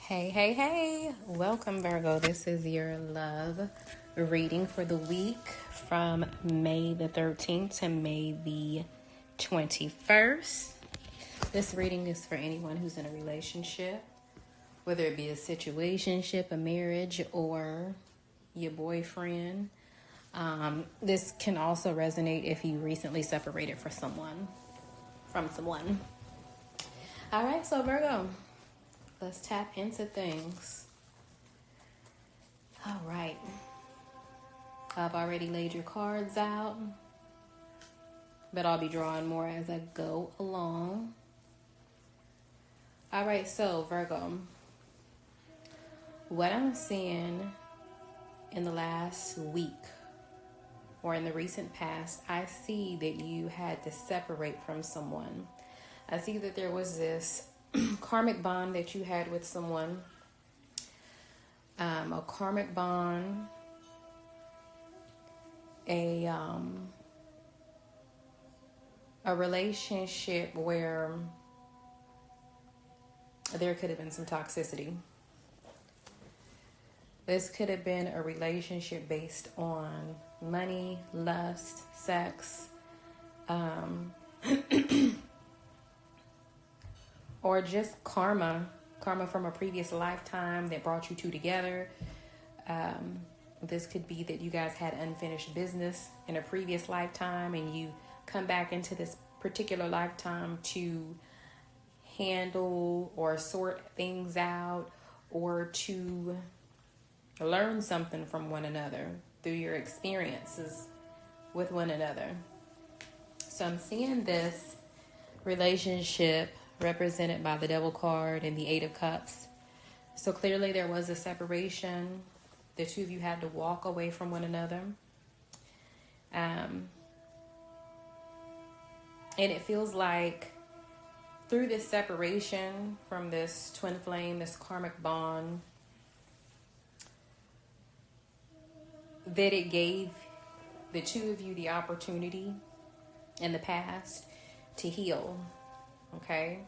Hey, hey, hey. Welcome, Virgo. This is your love reading for the week from May the 13th to May the 21st. This reading is for anyone who's in a relationship, whether it be a situationship, a marriage, or your boyfriend. This can also resonate if you recently separated from someone. All right, so Virgo. Let's tap into things. All right. I've already laid your cards out, but I'll be drawing more as I go along. All right, so Virgo, what I'm seeing in the last week or in the recent past, I see that you had to separate from someone. I see that there was this karmic bond that you had with someone, a karmic bond, a relationship where there could have been some toxicity. This could have been a relationship based on money, lust, sex, or just karma from a previous lifetime that brought you two together. This could be that you guys had unfinished business in a previous lifetime and you come back into this particular lifetime to handle or sort things out or to learn something from one another through your experiences with one another. So I'm seeing this relationship represented by the Devil card and the Eight of Cups. So clearly there was a separation. The two of you had to walk away from one another. And it feels like through this separation from this twin flame, this karmic bond, that it gave the two of you the opportunity in the past to heal. Okay,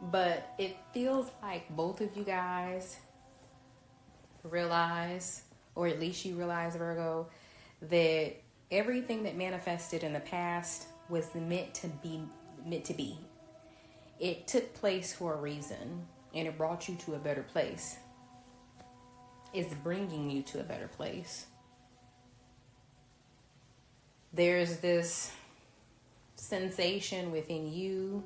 but it feels like both of you guys realize, or at least you realize, Virgo, that everything that manifested in the past was meant to be. It took place for a reason, and it brought you to a better place. It's bringing you to a better place. There's this sensation within you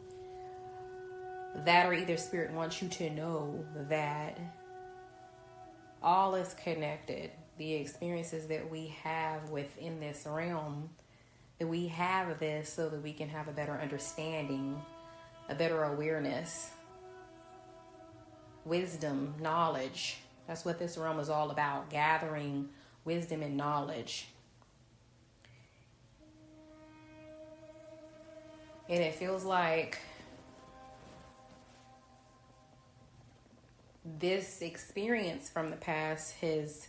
that, or either spirit wants you to know that all is connected. The experiences that we have within this realm, that we have this so that we can have a better understanding, a better awareness, wisdom, knowledge. That's what this realm is all about, gathering wisdom and knowledge. And it feels like this experience from the past has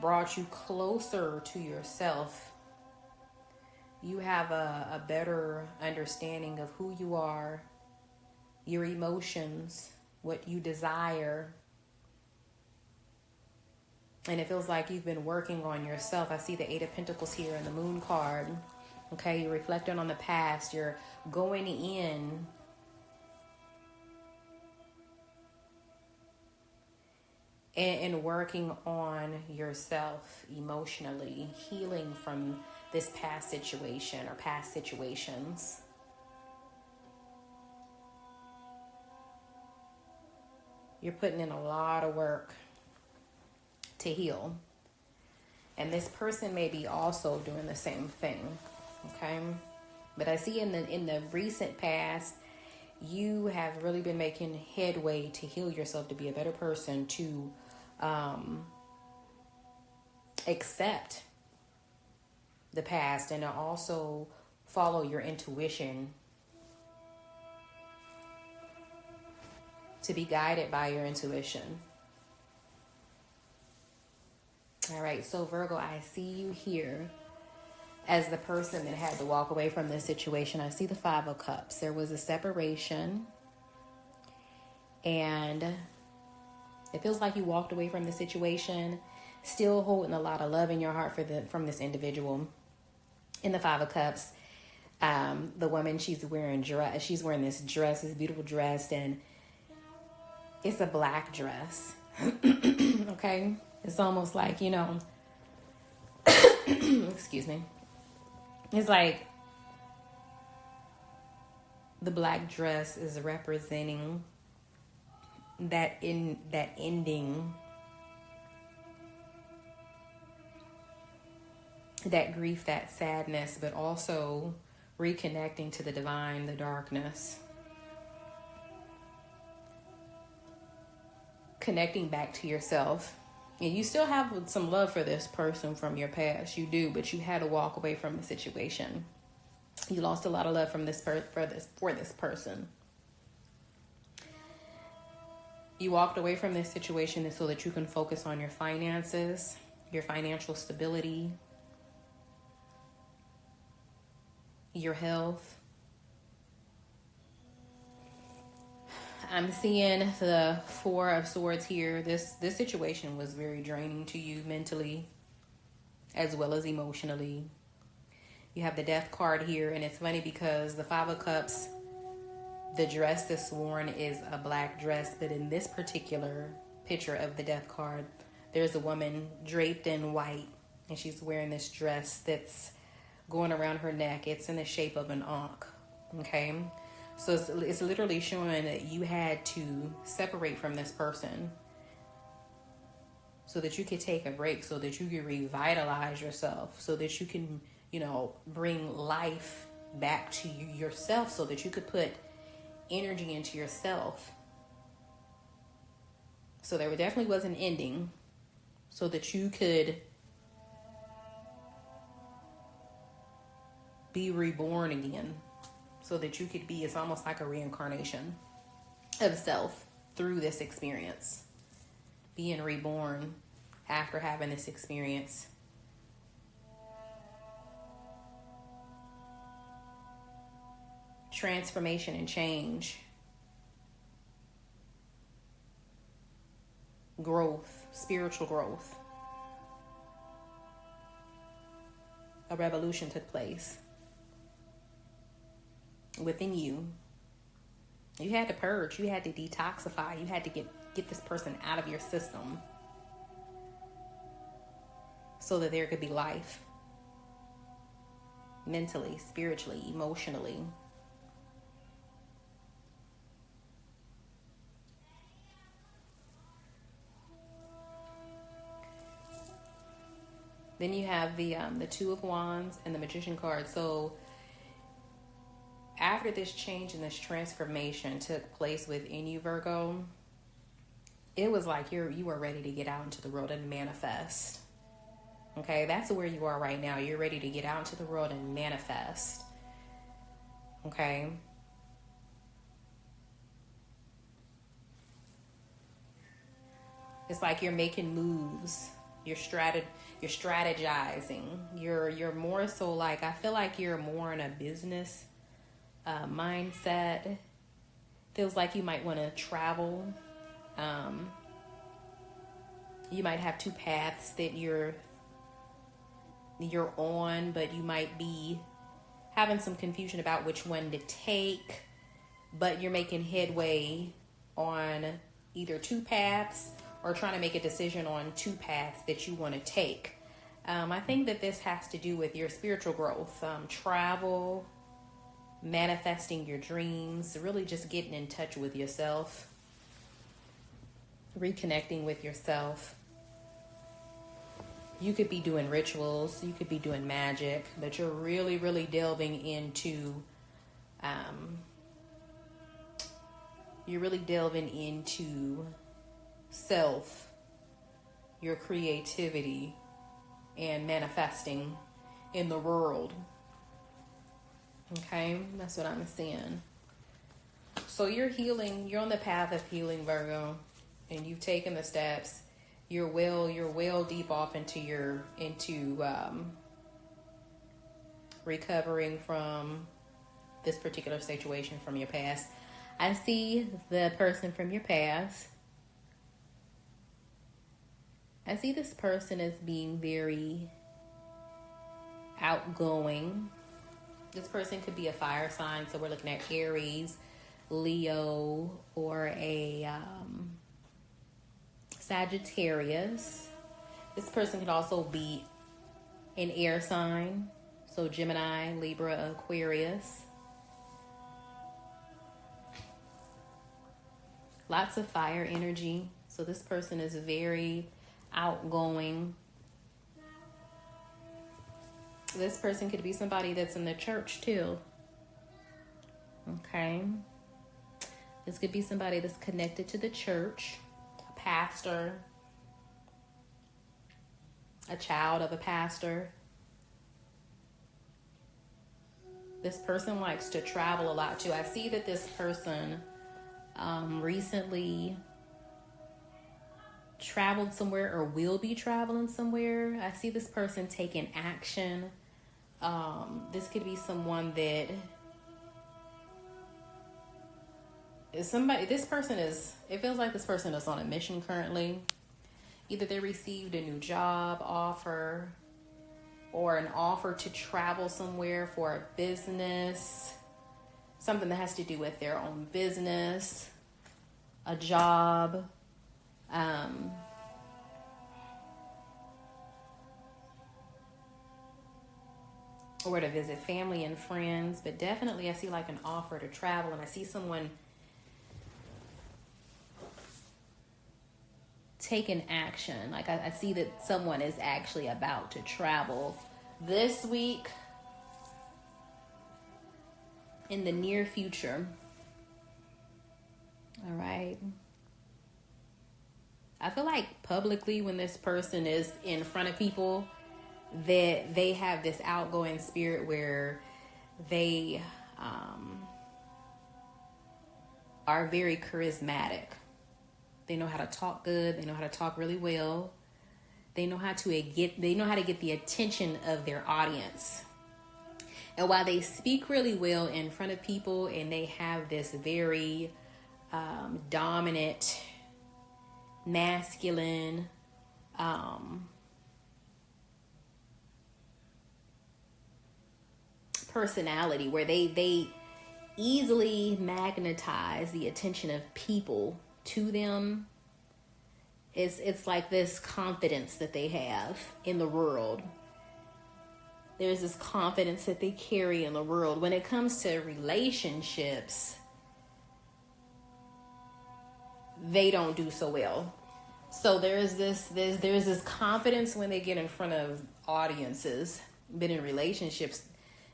brought you closer to yourself. You have a better understanding of who you are, your emotions, what you desire. And it feels like you've been working on yourself. I see the Eight of Pentacles here and the Moon card. Okay, you're reflecting on the past. You're going in and working on yourself emotionally, healing from this past situation or past situations. You're putting in a lot of work to heal. And this person may be also doing the same thing. Okay? But I see in the recent past, you have really been making headway to heal yourself, to be a better person, to accept the past and to also follow your intuition, to be guided by your intuition. All right, so Virgo, I see you here as the person that had to walk away from this situation. I see the Five of Cups. There was a separation, and It feels like you walked away from the situation, still holding a lot of love in your heart from this individual. In the Five of Cups, the woman, she's wearing this dress, this beautiful dress, and it's a black dress. Okay, it's almost like, excuse me. It's like the black dress is representing that ending, that grief, that sadness, but also reconnecting to the divine, the darkness, connecting back to yourself. And you still have some love for this person from your past, you do, but you had to walk away from the situation. You lost a lot of love from for this person. You walked away from this situation so that you can focus on your finances, your financial stability, your health. I'm seeing the Four of Swords here. This situation was very draining to you mentally as well as emotionally. You have the Death card here, and it's funny because the Five of Cups, the dress that's worn is a black dress, but in this particular picture of the Death card, there's a woman draped in white, and she's wearing this dress that's going around her neck. It's in the shape of an ankh, okay? So it's literally showing that you had to separate from this person so that you could take a break, so that you could revitalize yourself, so that you can, bring life back to yourself, so that you could put energy into yourself. So there definitely was an ending so that you could be reborn again, so that you could be, it's almost like a reincarnation of self through this experience, being reborn after having this experience. Transformation and change, growth, spiritual growth. A revolution took place within you. You had to purge, you had to detoxify, you had to get this person out of your system so that there could be life, mentally, spiritually, emotionally. Then you have the Two of Wands and the Magician card. So after this change and this transformation took place within you, Virgo, it was like you were ready to get out into the world and manifest. Okay, that's where you are right now. You're ready to get out into the world and manifest. Okay. It's like you're making moves. You're strategizing. You're more so like, I feel like you're more in a business mindset. Feels like you might want to travel. You might have two paths that you're on, but you might be having some confusion about which one to take, but you're making headway on either two paths or trying to make a decision on two paths that you want to take. I think that this has to do with your spiritual growth, travel, manifesting your dreams, really just getting in touch with yourself, reconnecting with yourself. You could be doing rituals, you could be doing magic, but you're really, really delving into, self, your creativity, and manifesting in the world. Okay, that's what I'm seeing. So you're healing, you're on the path of healing, Virgo, and you've taken the steps. You're well deep off into recovering from this particular situation from your past. I see the person from your past I see this person as being very outgoing. This person could be a fire sign, so we're looking at Aries, Leo, or a Sagittarius. This person could also be an air sign, so Gemini, Libra, Aquarius. Lots of fire energy, so this person is very outgoing. This person could be somebody that's in the church too. Okay. This could be somebody that's connected to the church, a pastor, a child of a pastor. This person likes to travel a lot too. I see that this person recently traveled somewhere or will be traveling somewhere. I see this person taking action. This could be someone that is somebody, it feels like this person is on a mission currently. Either they received a new job offer or an offer to travel somewhere for a business, something that has to do with their own business, a job, or to visit family and friends. But definitely I see like an offer to travel, and I see someone taking action. Like I see that someone is actually about to travel this week, in the near future. All right. I feel like publicly, when this person is in front of people, that they have this outgoing spirit where they are very charismatic. They know how to talk good. They know how to talk really well. They know how to get the attention of their audience. And while they speak really well in front of people, and they have this very dominant, masculine, personality, where they easily magnetize the attention of people to them. It's like this confidence that they have in the world. There's this confidence that they carry in the world. When it comes to relationships, they don't do so well. So there's this confidence when they get in front of audiences, but in relationships,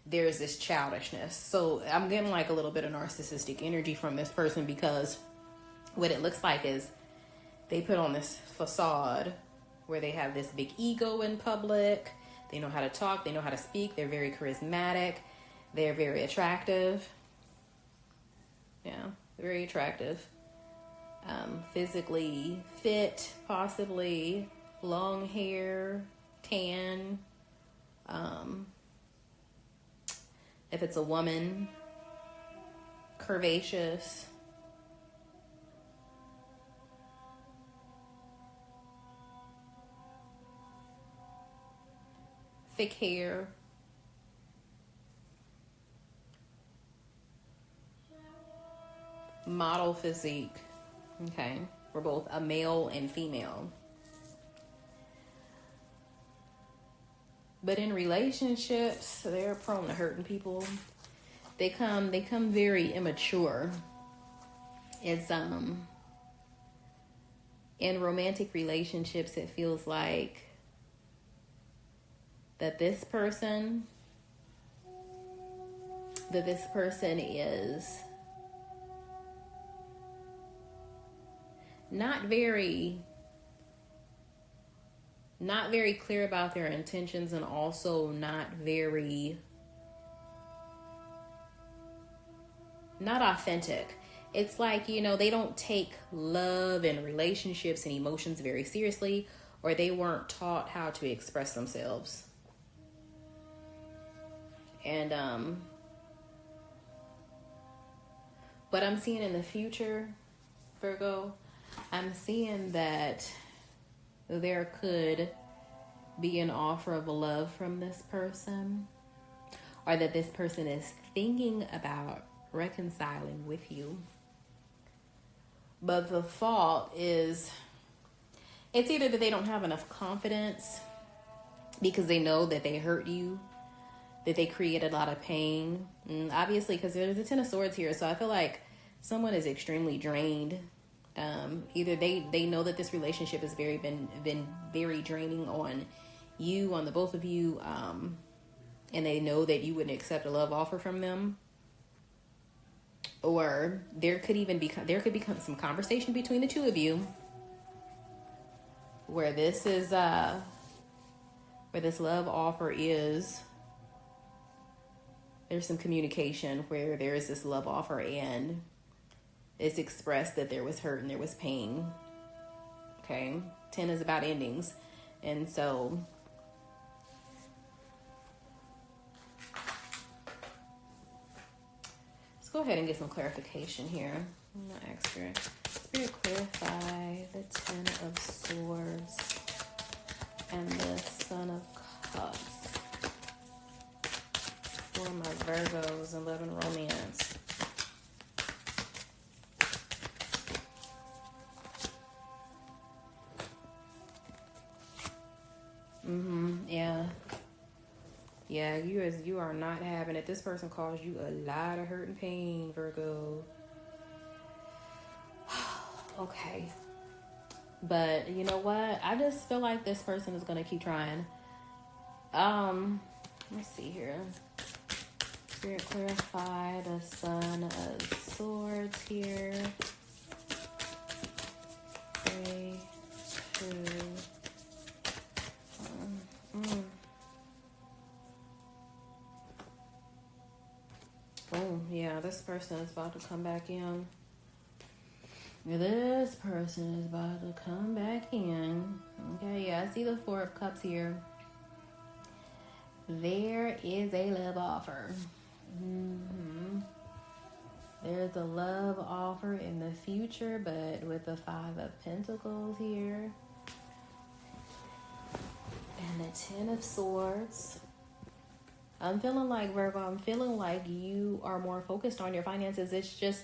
there's this childishness. So I'm getting like a little bit of narcissistic energy from this person, because what it looks like is they put on this facade where they have this big ego in public. They know how to talk. They know how to speak. They're very charismatic. They're very attractive. Yeah, very attractive. Physically fit, possibly long hair, tan. If it's a woman, curvaceous. Thick hair. Model physique. Okay, we're both a male and female. But in relationships, they're prone to hurting people. They come very immature. It's in romantic relationships, it feels like that this person is not very clear about their intentions, and also not authentic. It's like, they don't take love and relationships and emotions very seriously, or they weren't taught how to express themselves. And what I'm seeing in the future, Virgo, I'm seeing that there could be an offer of love from this person, or that this person is thinking about reconciling with you. But the fault is, it's either that they don't have enough confidence because they know that they hurt you, that they created a lot of pain. Obviously, because there's a Ten of Swords here. So I feel like someone is extremely drained. Either they know that this relationship has been very draining on you, on the both of you, and they know that you wouldn't accept a love offer from them. Or there could become some conversation between the two of you where this love offer is, there's some communication where there is this love offer and it's expressed that there was hurt and there was pain. Okay. 10 is about endings. And so let's go ahead and get some clarification here. I'm going to ask for Spirit, clarify the 10 of Swords and the Son of Cups for my Virgos in love and romance. Yeah, you are not having it. This person caused you a lot of hurt and pain, Virgo. Okay. But you know what? I just feel like this person is going to keep trying. Let me see here. Spirit, clarify the Son of Swords here. 3, 2, 1. Oh, yeah, this person is about to come back in. This person is about to come back in. Okay, yeah, I see the 4 of Cups here. There is a love offer. There's a love offer in the future, but with the 5 of Pentacles here. And the 10 of Swords. I'm feeling like, Virgo, you are more focused on your finances. It's just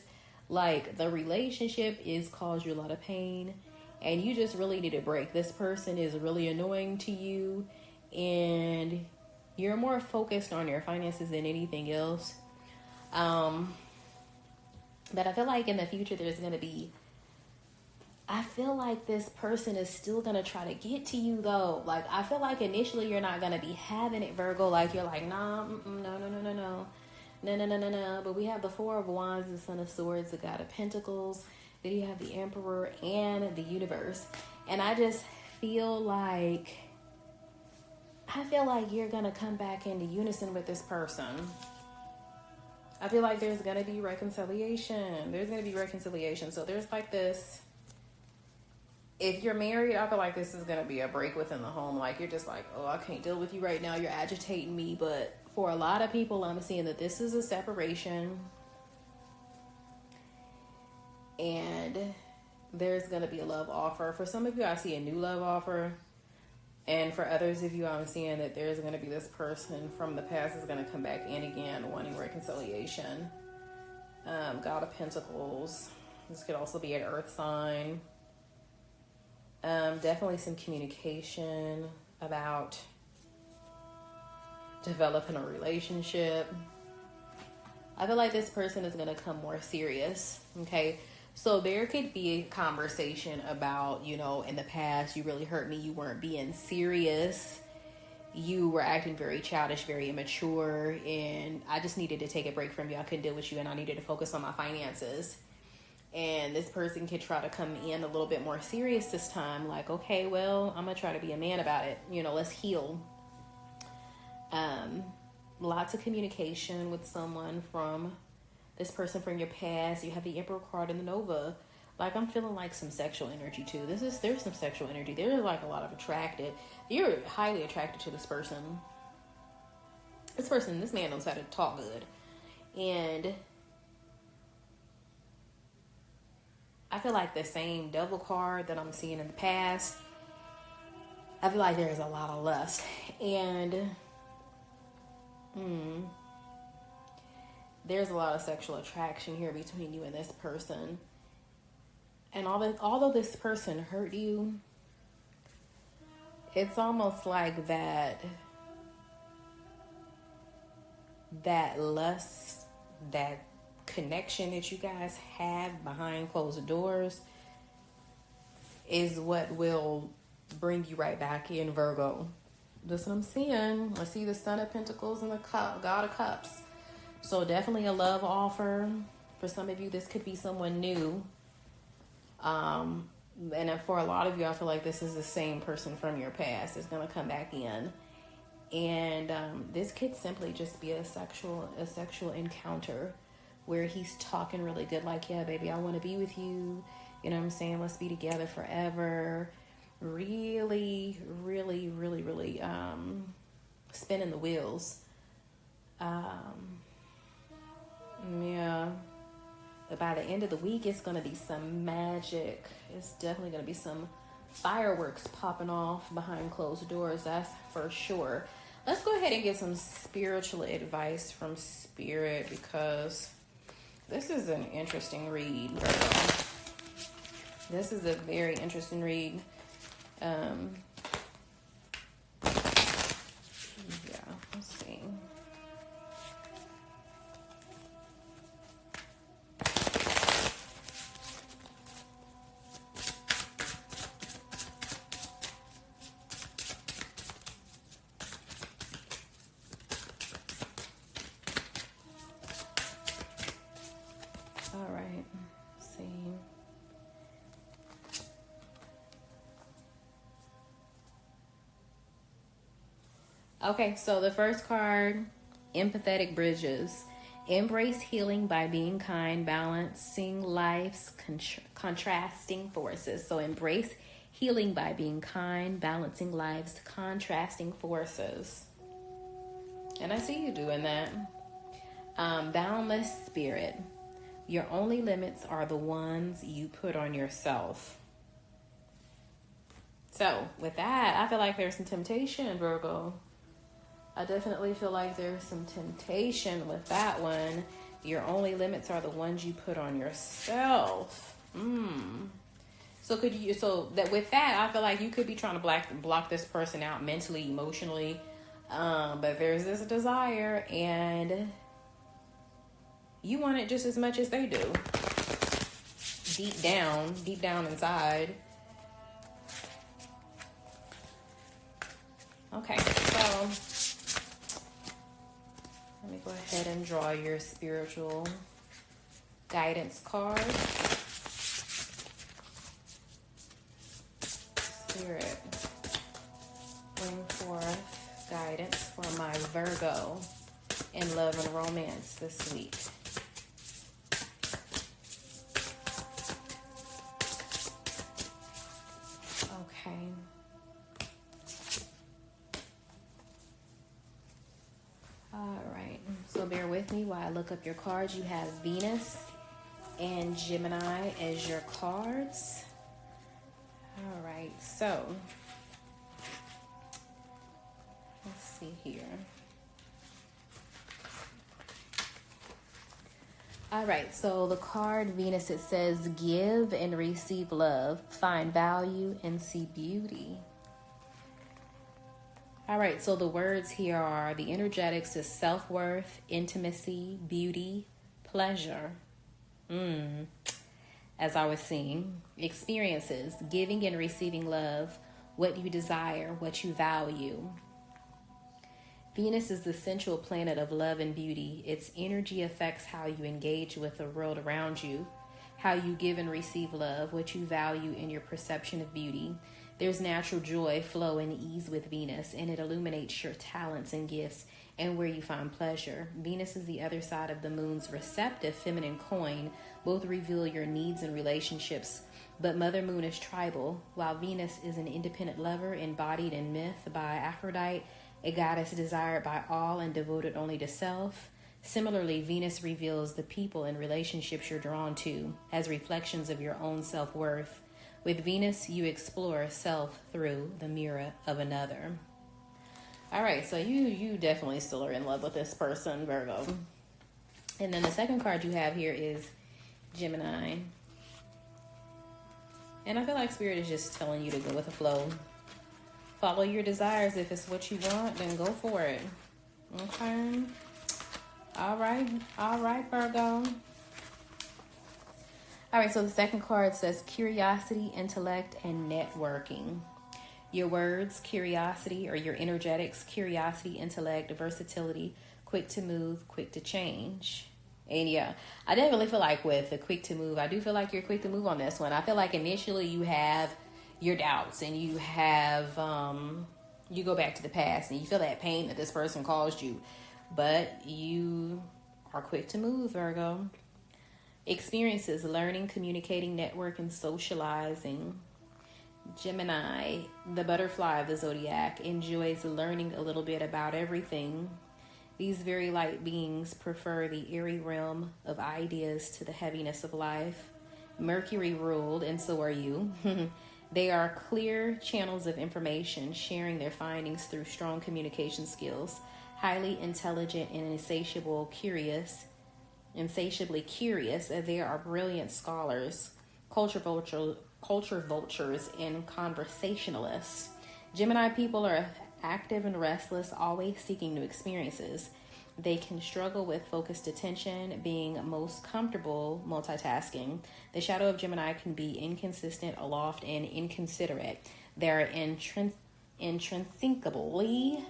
like the relationship is caused you a lot of pain and you just really need a break. This person is really annoying to you and you're more focused on your finances than anything else. But I feel like in the future I feel like this person is still going to try to get to you though. Like, I feel like initially you're not going to be having it, Virgo. Like, you're like, nah, no. But we have the 4 of Wands, the Son of Swords, the God of Pentacles. Then you have the Emperor and the Universe. And I just feel like you're going to come back into unison with this person. I feel like there's going to be reconciliation. So there's like this. If you're married, I feel like this is going to be a break within the home. Like, you're just like, oh, I can't deal with you right now. You're agitating me. But for a lot of people, I'm seeing that this is a separation. And there's going to be a love offer. For some of you, I see a new love offer. And for others of you, I'm seeing that there's going to be this person from the past is going to come back in again, wanting reconciliation. God of Pentacles. This could also be an earth sign. Definitely some communication about developing a relationship. I feel like this person is going to come more serious. Okay. So there could be a conversation about, in the past, you really hurt me. You weren't being serious. You were acting very childish, very immature. And I just needed to take a break from you. I couldn't deal with you and I needed to focus on my finances. And this person could try to come in a little bit more serious this time. Like, okay, well, I'm going to try to be a man about it. Let's heal. Lots of communication with someone from this person from your past. You have the Emperor card and the Nova. Like, I'm feeling like some sexual energy too. There's some sexual energy. There's like a lot of you're highly attracted to this person. This man knows how to talk good. And I feel like the same Devil card that I'm seeing in the past I feel like there is a lot of lust. And there's a lot of sexual attraction here between you and this person. And although this person hurt you, it's almost like that lust, that connection that you guys have behind closed doors is what will bring you right back in, Virgo. That's what I'm seeing. I see the Son of Pentacles and the God of Cups. So definitely a love offer. For some of you, this could be someone new. And for a lot of you, I feel like this is the same person from your past that's going to come back in. And this could simply just be a sexual encounter where he's talking really good, like, yeah, baby, I want to be with you. You know what I'm saying? Let's be together forever. Really, really, really, really spinning the wheels. Yeah. But by the end of the week, it's going to be some magic. It's definitely going to be some fireworks popping off behind closed doors. That's for sure. Let's go ahead and get some spiritual advice from Spirit, because this is an interesting read, Virgo. This is a very interesting read. Yeah, let's see. All right, let's see. Okay, so the first card, empathetic bridges. Embrace healing by being kind, balancing life's contrasting forces. So embrace healing by being kind, balancing life's contrasting forces. And I see you doing that. Boundless spirit. Your only limits are the ones you put on yourself. So with that, I feel like there's some temptation, Virgo. I definitely feel like there's some temptation with that one. Your only limits are the ones you put on yourself. So with that, I feel like you could be trying to block this person out mentally, emotionally. But there's this desire, and you want it just as much as they do. Deep down inside. Okay, so let me go ahead and draw your spiritual guidance card. Spirit, bring forth guidance for my Virgo in love and romance this week. Okay. All right. So bear with me while I look up your cards. You have Venus and Gemini as your cards. All right. So let's see here. All right, so the card Venus, it says, give and receive love, find value and see beauty. All right, so the words here are, the energetics is self-worth, intimacy, beauty, pleasure. As I was seeing, experiences, giving and receiving love, what you desire, what you value. Venus is the central planet of love and beauty. Its energy affects how you engage with the world around you, how you give and receive love, what you value in your perception of beauty. There's natural joy, flow, and ease with Venus, and it illuminates your talents and gifts and where you find pleasure. Venus is the other side of the moon's receptive feminine coin. Both reveal your needs and relationships, but Mother Moon is tribal, while Venus is an independent lover embodied in myth by Aphrodite, a goddess desired by all and devoted only to self. Similarly, Venus reveals the people and relationships you're drawn to as reflections of your own self-worth. With Venus, you explore self through the mirror of another. All right, so you definitely still are in love with this person, Virgo. And then the second card you have here is Gemini. And I feel like Spirit is just telling you to go with the flow. Follow your desires. If it's what you want, then go for it. Okay. All right, Virgo. All right, so the second card says curiosity, intellect, and networking. Your words, curiosity, or your energetics, curiosity, intellect, versatility, quick to move, quick to change. And yeah, I definitely feel like with the quick to move, I do feel like you're quick to move on this one. I feel like initially you have your doubts and you have, you go back to the past and you feel that pain that this person caused you. But you are quick to move, Virgo. Experiences, learning, communicating, networking, socializing. Gemini, the butterfly of the zodiac, enjoys learning a little bit about everything. These very light beings prefer the airy realm of ideas to the heaviness of life. Mercury ruled, and so are you. They are clear channels of information, sharing their findings through strong communication skills. Highly intelligent and insatiably curious, they are brilliant scholars, culture vultures, and conversationalists. Gemini people are active and restless, always seeking new experiences. They can struggle with focused attention, being most comfortable multitasking. The shadow of Gemini can be inconsistent, aloft, and inconsiderate. They're intrinsically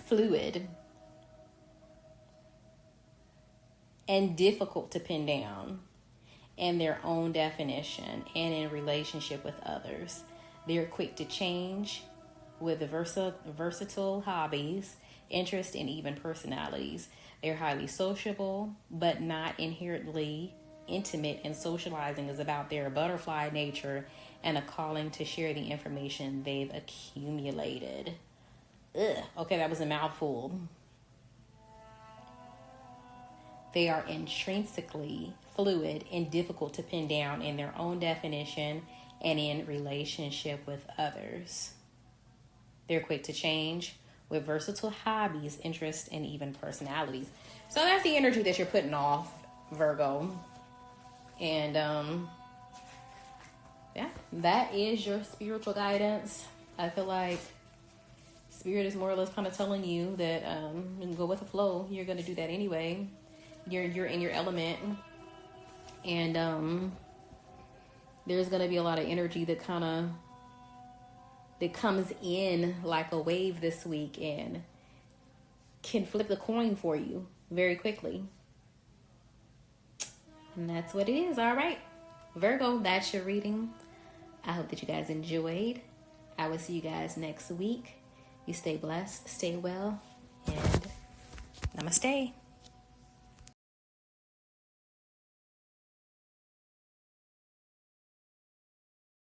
fluid and difficult to pin down in their own definition and in relationship with others. They're quick to change with versatile hobbies, interests, and even personalities. They're highly sociable, but not inherently intimate, and socializing is about their butterfly nature and a calling to share the information they've accumulated. Ugh. Okay, that was a mouthful. They are intrinsically fluid and difficult to pin down in their own definition and in relationship with others. They're quick to change with versatile hobbies, interests, and even personalities. So that's the energy that you're putting off, Virgo. And yeah, that is your spiritual guidance. I feel like Spirit is more or less kind of telling you that go with the flow. You're going to do that anyway. You're in your element, and there's going to be a lot of energy that comes in like a wave this week and can flip the coin for you very quickly. And that's what it is. All right, Virgo, that's your reading. I hope that you guys enjoyed. I will see you guys next week. You stay blessed, stay well, and namaste.